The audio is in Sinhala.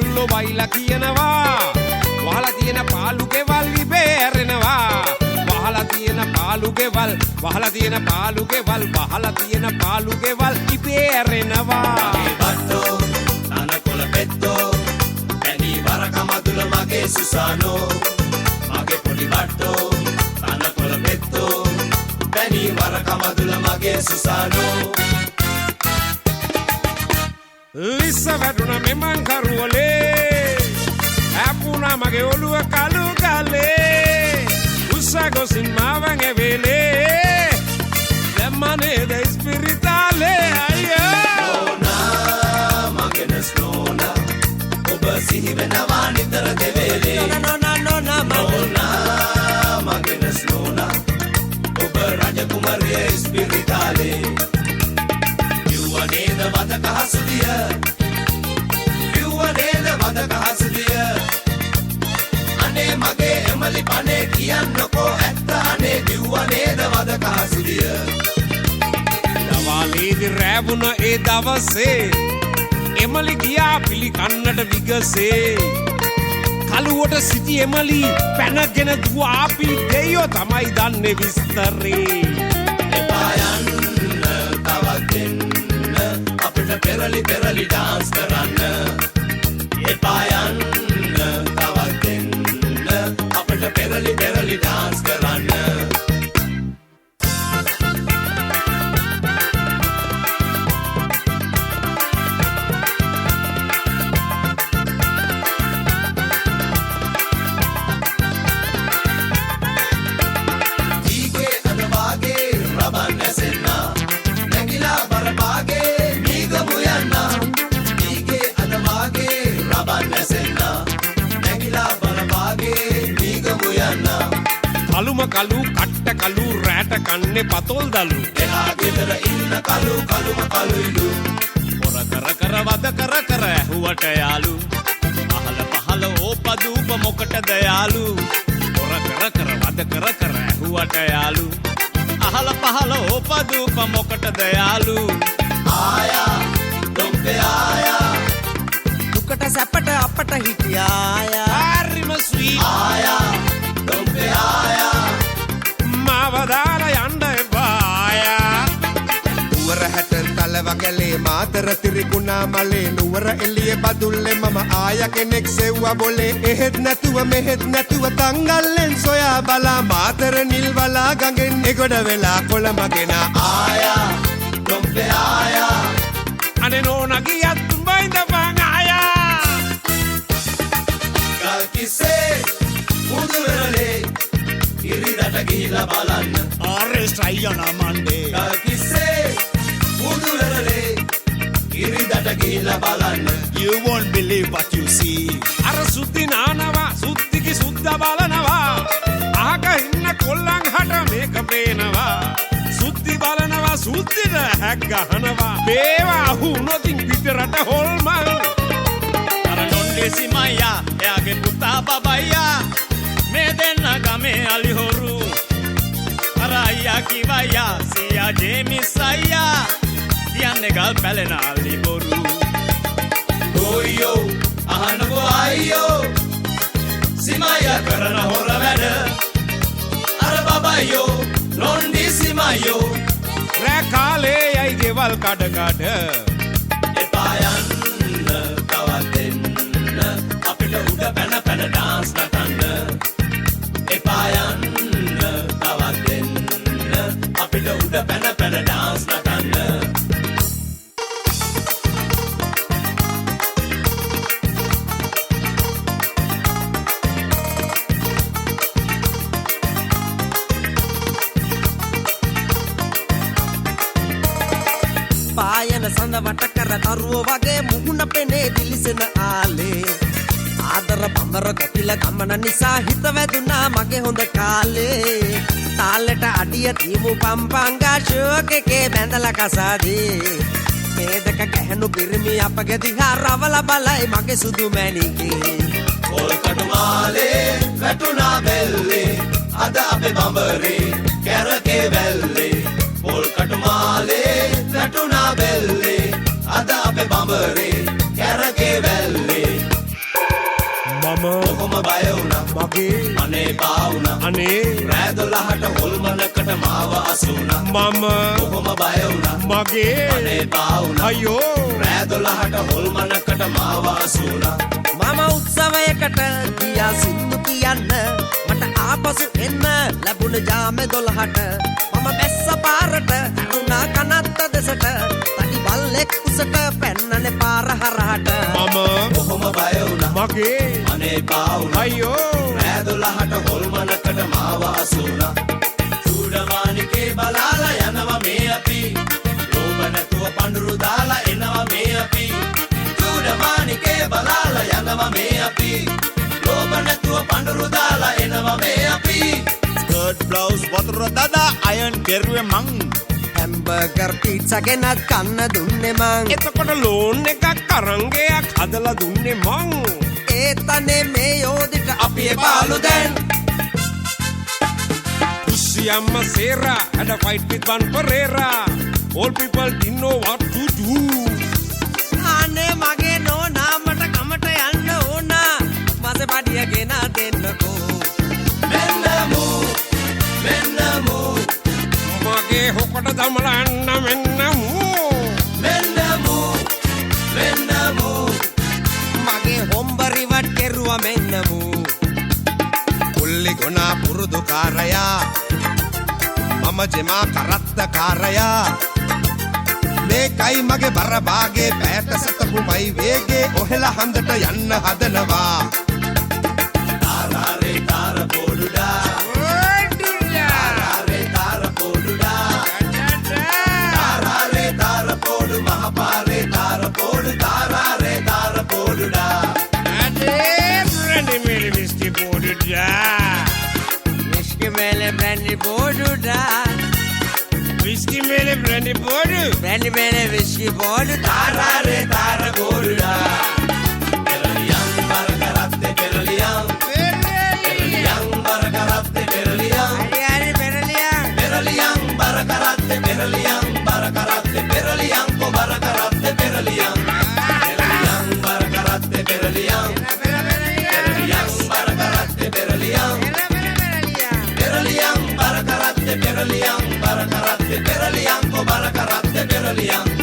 කොල්ලෝ වයිලා කියනවා වහලා තියෙන පාළු ගෙවල් ඉබේරෙනවා වහලා තියෙන පාළු ගෙවල් වහලා තියෙන පාළු ගෙවල් වහලා තියෙන පාළු ගෙවල් ඉබේරෙනවා මගේ බට්ටෝ තනකොළ පෙත්තෝ පැණි වරක මදුල මගේ සුසානෝ මගේ පොඩි බට්ටෝ තනකොළ පෙත්තෝ පැණි වරක මදුල මගේ සුසානෝ ලිස්ස වැටුණ මෙමන් කරුවලේ ඇපුණා මගේ ඔළුව කළු ගලේ උස්ස ගොසින් මාවන් ඇවේලේ දැම්මනේද ඉස්පිරිතාලේ අයියෝ නෝනා මගේ නෝනා ඔබ සිහි වෙනවා නිතර දෙවේලේ නෝනා මගේ නෝනා ඔබ රජකුමරිය ඉස්පිරිතාලේ නේද වදක හසුදිය කිව්ව නේද වදක හසුදිය අනේ මගේ එමලි පනේ කියන්නකෝ ඇත්ත අනේ කිව්ව නේද වදක හසුදිය දවාලේදි රැවුණ ඒ දවසේ එමලි ගියා පිළිකන්නට විගසේ කලුවට සිටි එමලි පැනගෙන දුවාපි දෙයෝ තමයි දන්නේ විස්තරේ එපා යන්න තවත් දෙන්න පෙරලි පෙරලි ඩාන්ස් කරන්න එපා යන්න තවත් දෙන්න අපිට පෙරලි පෙරලි ඩාන්ස් කරන්න ඊගේ අදවාගේ රබන් ඇසෙන්න නැගිලා බරපාගේ කළුම කළු කට්ට කළු රැට කන්නේ පතොල් දලු එහා ගෙදර ඉන්න කළු කළුම කළුයිලු පොර කර කර වද කර කර ඇහුවට යාලු අහල පහල ඕපදූප මොකටද යාලු පොර කර කර වද කර කර ඇහුවට යාලු අහල පහල ඕපදූප මොකටද යාලු ආයා දුම්පේ ආයා දුකට සැපට අපට හිටියායා හරිම ස්වී ආයා දුම්පේ ආයා මාවදාලා යන්න එපායා නුවර හැට තලවගලේ මාතර තිරිකුණා මලේ නුවර එළියේ බදුල්ලේ මම ආය කෙනෙක් සෙව්වා බොලේ එහෙත් නැතුව මෙහෙත් නැතුව තංගල්ලෙන් සොයා බලා මාතර නිල්වලා ගඟෙන් එගොඩ වෙලා කොළඹගෙන ආයා දුම්පේ ආයා අනේ නෝනා ගියත් බයින්දපන් ආයා ගල් කිසේ මුදුරලේ ඉරිදට ගිහිලා බලන්න ආරෙස්ට්‍රයියන මණ්ඩේ ගල් කිසේ මුදුරලේ ඉරිදට ගිහිලා බලන්න You won't believe what you see අර සුද්ධි නානවා සුද්ධිකි සුද්ධ බලනවා අහක ඉන්න කොල්ලන් හට මේක පේනවා සුද්ධි බලනවා සුද්ධිට හැක් ගහනවා බේවා අහුනොතින් පිටරට හොල්මන් අර නොන්ඩේසි මයියා එයාගේ පුතා බබයියා මේ දෙන්න ගමේ අලි හොරු අර අයියා කිවයියා සියා ජේමිස් අයියා කියන්නේ ගල් පැලෙන අලි බොරු ගෝයෝ අහනකෝ අයියෝ සිමයා කරන හොර වැඩ අර බබයියෝ නොන්ඩි සිමයෝ රෑ කාලේ යයි ගෙවල් කඩ කඩ එපා යන්න තවත් දෙන්න අපිට උඩ පැන පැන ඩාන්ස් නටන්න එපා යන්න තවත් දෙන්න අපිට උඩ පැන පැන ඩාන්ස් නටන්න පායන සඳ වට කර දරුවෝ වගේ මුහුණ පෙනේ දිලිසෙන ආලේ ආදර බඹර කපිල ගමන නිසා හිත වැදුනා මගේ හොඳ කාලේ තාලෙට අඩිය තියමු පම්පංගා ෂෝක් එකේ බැඳලා කසාදේ මේ දෙක ගැහණු පිරිමි අපගේ දිහා රවල බලයි මගේ සුදු මැණිකේ පොල් කටුමාලේ වැටුණා බෙල්ලේ අද අපේ බඹරේ කැරකේ වැල්ලේ පොල් කටුමාලේ වැටුණා බෙල්ලේ අද අපේ බඹරේ කැරකේ වැල්ලේ මම කොහොම බය වුණා මගේ අනේ පා වුණා අනේ රෑ 12ට හොල්මනකට මාව අසුණා මම කොහොම බය වුණා මගේ අනේ පා වුණා අයියෝ රෑ 12ට හොල්මනකට මාව අසුණා මම උත්සවයකට ගියා සින්දු කියන්න මට ආපසු එන්න ලැබුණ ජාමේ 12ට මම බැස්ස පාරට කරුණා කනත්ත දෙසට තනි බල්ලෙක් උසට පැන්නනේ පාර හරහට මම කොහොම බය වුණා මගේ අනේ පා වුණා අයියෝ රෑ 12ට හොල්මනකට මාව අසුණා සූඩමානිකේ බලාලා යනවා මේ අපි ලෝභ නැතුව පඳුරු දාලා එනවා මේ අපි සූඩමානිකේ බලාලා යනවා මේ අපි ලෝභ නැතුව පඳුරු දාලා එනවා මේ අපි ස්කර්ට් බ්ලවුස් වතුර දදා අයන් කෙරුවේ මං හැම්බර්ගර් පීට්සා ගෙනත් කන්න දුන්නේ මං එතකොට ලෝන් එකක් අරංගයක් හදලා දුන්නේ මං ඒතනේ මේ යෝධිට අපි එපාලු දැන් Usiama Sera had a fight with Van Pereira. All people didn't know what to do. අනේ මගේ නෝනා මට කමට යන්න ඕන මස පඩිය ගෙන දෙන්නකෝ මෙන්න මූ මගේ හොකට දමලා යන්න මෙන්න මූ මෙන්න මූ මගේ හොම්බරිවට කෙරුවා මෙන්න මූ පුල්ලි ගොනා පුරුදු කාරයා මම ජෙමා කරත්ත කාරයා මේකයි මගේ බරබාගේ පෑට සතකුමයි වේගේ ඔහෙලා හන්දට යන්න හදනවා තාරාරේ තාර පොඩුඩා තාරාරේ තාර පොඩුඩා තාරාරේ තාර පොඩු මහපාරේ තාර පොඩු තාරාරේ තාර පොඩුඩා Whiskey Boduda. විස්කි මේලේ බ්‍රැන්ඩි බෝඩුඩා Whiskey Mele Brandy Bodu. Brandy මේලේ විස්කි බෝඩු තාරාරේ තාර පොඩුඩා පෙරලියම් බර කරත්තේ පෙරලියම් පෙරලියම් බර කරත්තේ පෙරලියම් හරි හරි පෙරලියා පෙරලියම් බර කරත්තේ පෙරලියම් බර කරත්තේ පෙරලියම් කො බර කරත්තේ පෙරලියම් පෙරලියම් බර කරත්තේ පෙරලියම් පෙරලියම් බර කරත්තේ පෙරලියම් පෙරලියම් බර කරත්තේ පෙරලියම් බර කරත්තේ පෙරලියම් කො බර කරත්තේ පෙරලියම්